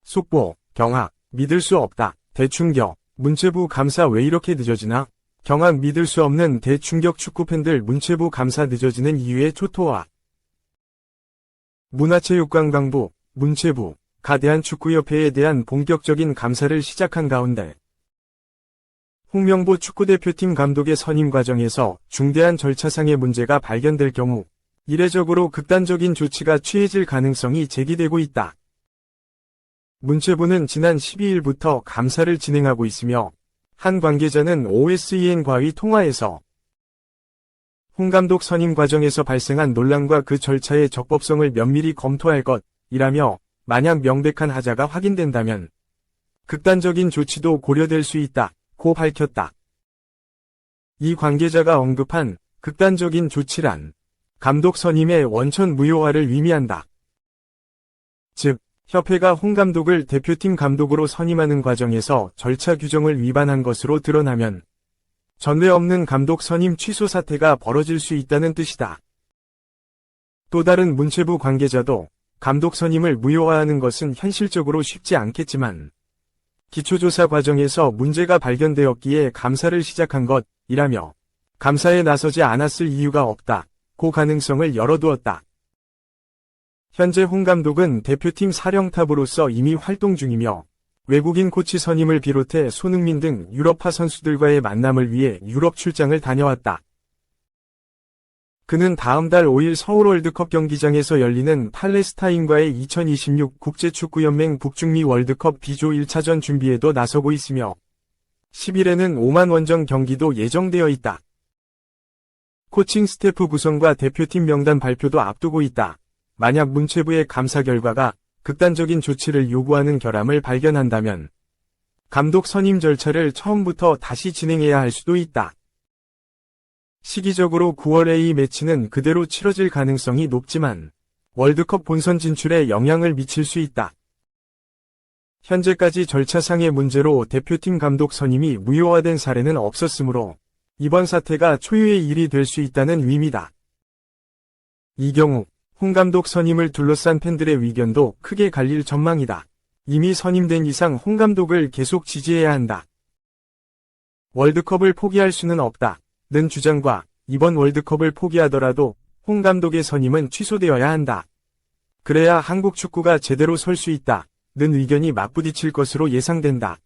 속보, 경악, 믿을 수 없다, 대충격, 문체부 감사 왜 이렇게 늦어지나? 경악 믿을 수 없는 대충격 축구팬들 문체부 감사 늦어지는 이유에 초토화. 문화체육관광부, 문체부, 가 대한축구협회에 대한 본격적인 감사를 시작한 가운데 홍명보 축구대표팀 감독의 선임 과정에서 중대한 절차상의 문제가 발견될 경우 이례적으로 극단적인 조치가 취해질 가능성이 제기되고 있다. 문체부는 지난 12일부터 감사를 진행하고 있으며 한 관계자는 OSEN 과의 통화에서 홍 감독 선임 과정에서 발생한 논란과 그 절차의 적법성을 면밀히 검토할 것이라며 만약 명백한 하자가 확인된다면 극단적인 조치도 고려될 수 있다고 밝혔다. 이 관계자가 언급한 극단적인 조치란 감독 선임의 원천 무효화를 의미한다. 즉, 협회가 홍 감독을 대표팀 감독으로 선임하는 과정에서 절차 규정을 위반한 것으로 드러나면 전례 없는 감독 선임 취소 사태가 벌어질 수 있다는 뜻이다. 또 다른 문체부 관계자도 감독 선임을 무효화하는 것은 현실적으로 쉽지 않겠지만 기초조사 과정에서 문제가 발견되었기에 감사를 시작한 것이라며 감사에 나서지 않았을 이유가 없다고 가능성을 열어두었다. 현재 홍 감독은 대표팀 사령탑으로서 이미 활동 중이며 외국인 코치 선임을 비롯해 손흥민 등 유럽파 선수들과의 만남을 위해 유럽 출장을 다녀왔다. 그는 다음 달 5일 서울 월드컵 경기장에서 열리는 팔레스타인과의 2026 국제축구연맹 북중미 월드컵 B조 1차전 준비에도 나서고 있으며 10일에는 오만 원정 경기도 예정되어 있다. 코칭 스태프 구성과 대표팀 명단 발표도 앞두고 있다. 만약 문체부의 감사 결과가 극단적인 조치를 요구하는 결함을 발견한다면 감독 선임 절차를 처음부터 다시 진행해야 할 수도 있다. 시기적으로 9월 A 매치는 그대로 치러질 가능성이 높지만 월드컵 본선 진출에 영향을 미칠 수 있다. 현재까지 절차상의 문제로 대표팀 감독 선임이 무효화된 사례는 없었으므로 이번 사태가 초유의 일이 될 수 있다는 의미다. 이 경우 홍 감독 선임을 둘러싼 팬들의 의견도 크게 갈릴 전망이다. 이미 선임된 이상 홍 감독을 계속 지지해야 한다. 월드컵을 포기할 수는 없다는 주장과 이번 월드컵을 포기하더라도 홍 감독의 선임은 취소되어야 한다. 그래야 한국 축구가 제대로 설 수 있다는 의견이 맞부딪힐 것으로 예상된다.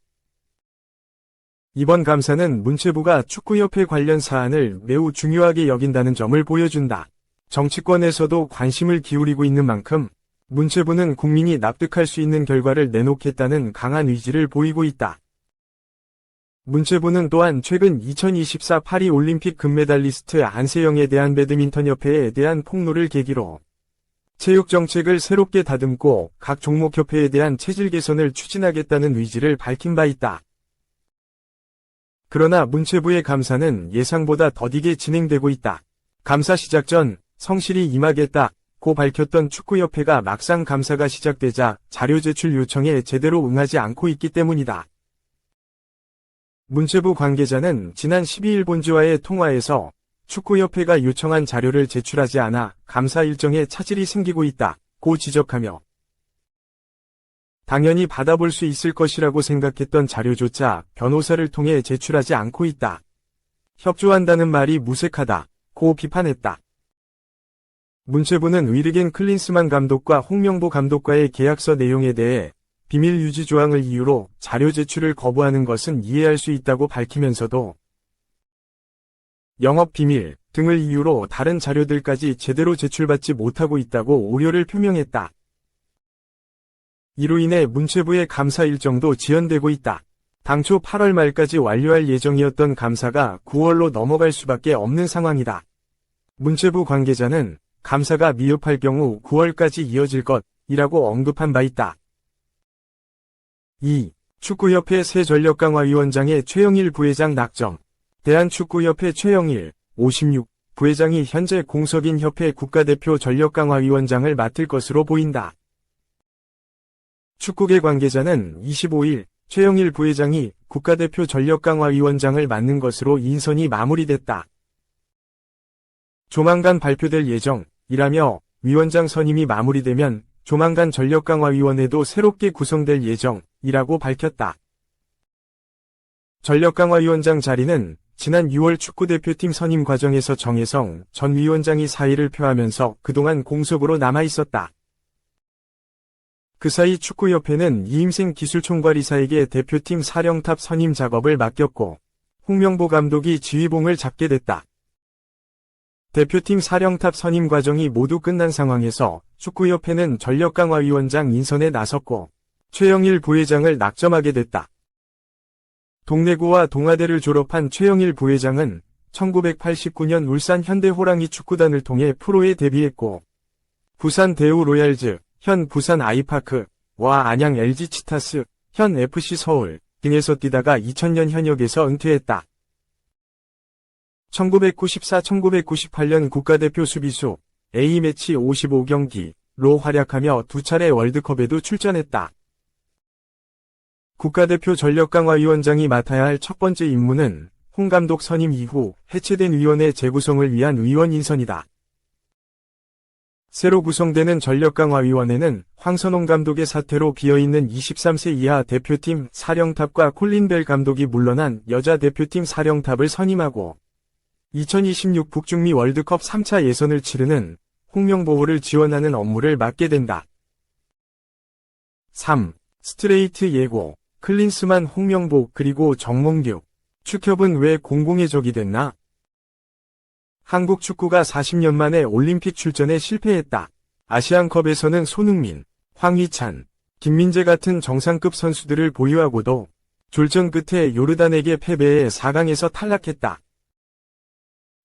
이번 감사는 문체부가 축구협회 관련 사안을 매우 중요하게 여긴다는 점을 보여준다. 정치권에서도 관심을 기울이고 있는 만큼 문체부는 국민이 납득할 수 있는 결과를 내놓겠다는 강한 의지를 보이고 있다. 문체부는 또한 최근 2024 파리 올림픽 금메달리스트 안세영에 대한 배드민턴협회에 대한 폭로를 계기로 체육 정책을 새롭게 다듬고 각 종목협회에 대한 체질 개선을 추진하겠다는 의지를 밝힌 바 있다. 그러나 문체부의 감사는 예상보다 더디게 진행되고 있다. 감사 시작 전 성실히 임하겠다고 밝혔던 축구협회가 막상 감사가 시작되자 자료 제출 요청에 제대로 응하지 않고 있기 때문이다. 문체부 관계자는 지난 12일 본지와의 통화에서 축구협회가 요청한 자료를 제출하지 않아 감사 일정에 차질이 생기고 있다고 지적하며 당연히 받아볼 수 있을 것이라고 생각했던 자료조차 변호사를 통해 제출하지 않고 있다. 협조한다는 말이 무색하다고 비판했다. 문체부는 위르겐 클린스만 감독과 홍명보 감독과의 계약서 내용에 대해 비밀 유지 조항을 이유로 자료 제출을 거부하는 것은 이해할 수 있다고 밝히면서도 영업 비밀 등을 이유로 다른 자료들까지 제대로 제출받지 못하고 있다고 우려를 표명했다. 이로 인해 문체부의 감사 일정도 지연되고 있다. 당초 8월 말까지 완료할 예정이었던 감사가 9월로 넘어갈 수밖에 없는 상황이다. 문체부 관계자는 감사가 미흡할 경우 9월까지 이어질 것이라고 언급한 바 있다. 2. 축구협회 새 전력강화위원장의 최영일 부회장 낙점. 대한축구협회 최영일, 56, 부회장이 현재 공석인 협회 국가대표 전력강화위원장을 맡을 것으로 보인다. 축구계 관계자는 25일 최영일 부회장이 국가대표 전력강화위원장을 맡는 것으로 인선이 마무리됐다. 조만간 발표될 예정이라며 위원장 선임이 마무리되면 조만간 전력강화위원회도 새롭게 구성될 예정이라고 밝혔다. 전력강화위원장 자리는 지난 6월 축구대표팀 선임 과정에서 정혜성 전 위원장이 사의를 표하면서 그동안 공석으로 남아있었다. 그 사이 축구협회는 이임생 기술총괄이사에게 대표팀 사령탑 선임 작업을 맡겼고 홍명보 감독이 지휘봉을 잡게 됐다. 대표팀 사령탑 선임 과정이 모두 끝난 상황에서 축구협회는 전력강화위원장 인선에 나섰고 최영일 부회장을 낙점하게 됐다. 동래구와 동아대를 졸업한 최영일 부회장은 1989년 울산 현대호랑이 축구단을 통해 프로에 데뷔했고 부산 대우 로얄즈, 현 부산 아이파크와 안양 LG 치타스, 현 FC 서울 등에서 뛰다가 2000년 현역에서 은퇴했다. 1994-1998년 국가대표 수비수 A매치 55경기로 활약하며 2차례 월드컵에도 출전했다. 국가대표 전력강화위원장이 맡아야 할 첫 번째 임무는 홍 감독 선임 이후 해체된 위원회 재구성을 위한 위원 인선이다. 새로 구성되는 전력강화위원회는 황선홍 감독의 사퇴로 비어있는 23세 이하 대표팀 사령탑과 콜린 벨 감독이 물러난 여자 대표팀 사령탑을 선임하고 2026 북중미 월드컵 3차 예선을 치르는 홍명보호를 지원하는 업무를 맡게 된다. 3. 스트레이트 예고, 클린스만 홍명보 그리고 정몽규. 축협은 왜 공공의 적이 됐나? 한국 축구가 40년 만에 올림픽 출전에 실패했다. 아시안컵에서는 손흥민, 황희찬, 김민재 같은 정상급 선수들을 보유하고도 졸전 끝에 요르단에게 패배해 4강에서 탈락했다.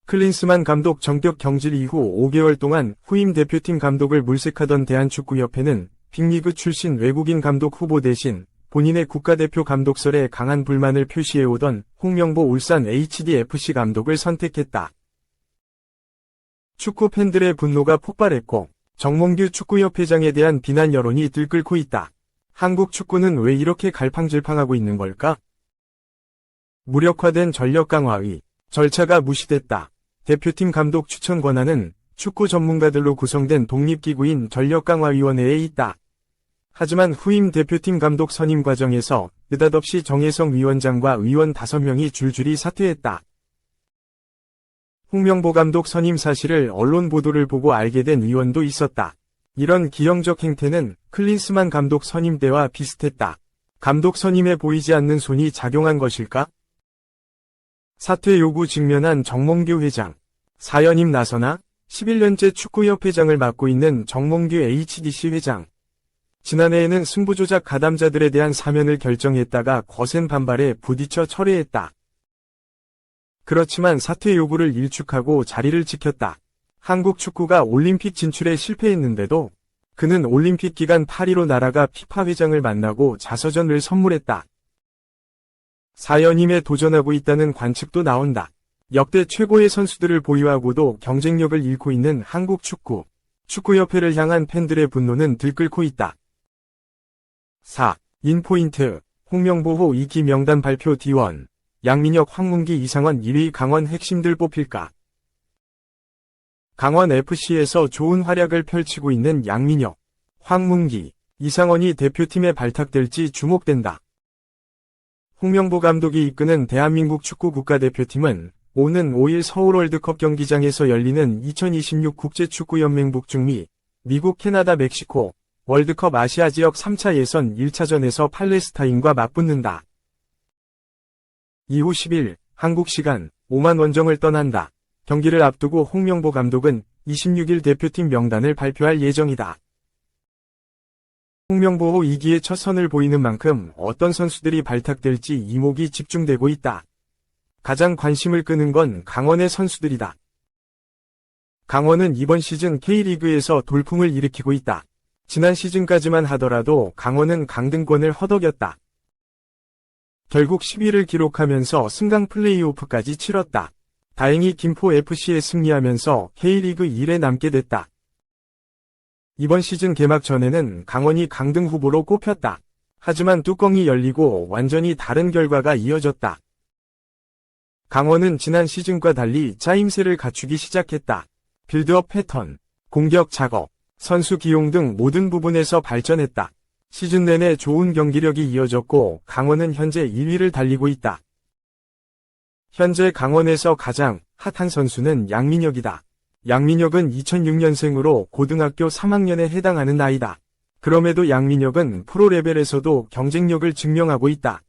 클린스만 감독 정격 경질 이후 5개월 동안 후임 대표팀 감독을 물색하던 대한축구협회는 빅리그 출신 외국인 감독 후보 대신 본인의 국가대표 감독설에 강한 불만을 표시해오던 홍명보 울산 HDFC 감독을 선택했다. 축구 팬들의 분노가 폭발했고 정몽규 축구협회장에 대한 비난 여론이 들끓고 있다. 한국 축구는 왜 이렇게 갈팡질팡하고 있는 걸까? 무력화된 전력강화의 절차가 무시됐다. 대표팀 감독 추천 권한은 축구 전문가들로 구성된 독립기구인 전력강화위원회에 있다. 하지만 후임 대표팀 감독 선임 과정에서 느닷없이 정혜성 위원장과 위원 5명이 줄줄이 사퇴했다. 홍명보 감독 선임 사실을 언론 보도를 보고 알게 된 위원도 있었다. 이런 기형적 행태는 클린스만 감독 선임 때와 비슷했다. 감독 선임에 보이지 않는 손이 작용한 것일까? 사퇴 요구 직면한 정몽규 회장. 사연임 나서나 11년째 축구협회장을 맡고 있는 정몽규 HDC 회장. 지난해에는 승부조작 가담자들에 대한 사면을 결정했다가 거센 반발에 부딪혀 철회했다. 그렇지만 사퇴 요구를 일축하고 자리를 지켰다. 한국 축구가 올림픽 진출에 실패했는데도 그는 올림픽 기간 파리로 날아가 피파 회장을 만나고 자서전을 선물했다. 사연임에 도전하고 있다는 관측도 나온다. 역대 최고의 선수들을 보유하고도 경쟁력을 잃고 있는 한국 축구. 축구협회를 향한 팬들의 분노는 들끓고 있다. 4. 인포인트. 홍명보호 2기 명단 발표 D1. 양민혁, 황문기, 이상원 1위 강원 핵심들 뽑힐까? 강원 FC에서 좋은 활약을 펼치고 있는 양민혁, 황문기, 이상원이 대표팀에 발탁될지 주목된다. 홍명보 감독이 이끄는 대한민국 축구 국가대표팀은 오는 5일 서울 월드컵 경기장에서 열리는 2026 국제축구연맹 북중미, 미국, 캐나다, 멕시코 월드컵 아시아 지역 3차 예선 1차전에서 팔레스타인과 맞붙는다. 이후 10일 한국 시간 오만 원정을 떠난다. 경기를 앞두고 홍명보 감독은 26일 대표팀 명단을 발표할 예정이다. 홍명보호 2기의 첫 선을 보이는 만큼 어떤 선수들이 발탁될지 이목이 집중되고 있다. 가장 관심을 끄는 건 강원의 선수들이다. 강원은 이번 시즌 K리그에서 돌풍을 일으키고 있다. 지난 시즌까지만 하더라도 강원은 강등권을 허덕였다. 결국 10위를 기록하면서 승강 플레이오프까지 치렀다. 다행히 김포FC에 승리하면서 K리그 1에 남게 됐다. 이번 시즌 개막 전에는 강원이 강등 후보로 꼽혔다. 하지만 뚜껑이 열리고 완전히 다른 결과가 이어졌다. 강원은 지난 시즌과 달리 짜임새를 갖추기 시작했다. 빌드업 패턴, 공격 작업, 선수 기용 등 모든 부분에서 발전했다. 시즌 내내 좋은 경기력이 이어졌고 강원은 현재 2위를 달리고 있다. 현재 강원에서 가장 핫한 선수는 양민혁이다. 양민혁은 2006년생으로 고등학교 3학년에 해당하는 나이다. 그럼에도 양민혁은 프로 레벨에서도 경쟁력을 증명하고 있다.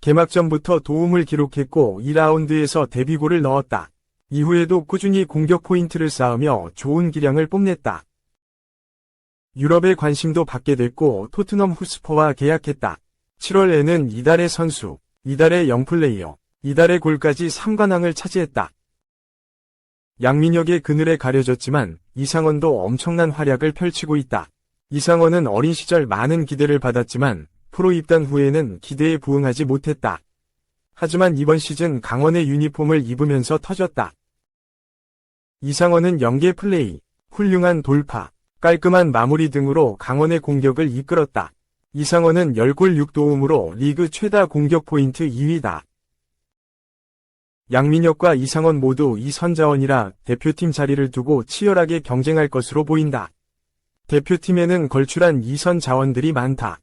개막전부터 도움을 기록했고 2라운드에서 데뷔골을 넣었다. 이후에도 꾸준히 공격 포인트를 쌓으며 좋은 기량을 뽐냈다. 유럽의 관심도 받게 됐고 토트넘 후스퍼와 계약했다. 7월에는 이달의 선수, 이달의 영플레이어, 이달의 골까지 3관왕을 차지했다. 양민혁의 그늘에 가려졌지만 이상원도 엄청난 활약을 펼치고 있다. 이상원은 어린 시절 많은 기대를 받았지만 프로 입단 후에는 기대에 부응하지 못했다. 하지만 이번 시즌 강원의 유니폼을 입으면서 터졌다. 이상원은 연계 플레이, 훌륭한 돌파, 깔끔한 마무리 등으로 강원의 공격을 이끌었다. 이상원은 10골 6도움으로 리그 최다 공격 포인트 2위다. 양민혁과 이상원 모두 이 선자원이라 대표팀 자리를 두고 치열하게 경쟁할 것으로 보인다. 대표팀에는 걸출한 2선 자원들이 많다.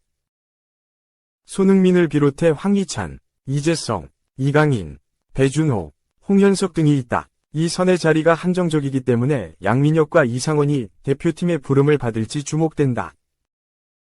손흥민을 비롯해 황희찬, 이재성, 이강인, 배준호, 홍현석 등이 있다. 이 선의 자리가 한정적이기 때문에 양민혁과 이상원이 대표팀의 부름을 받을지 주목된다.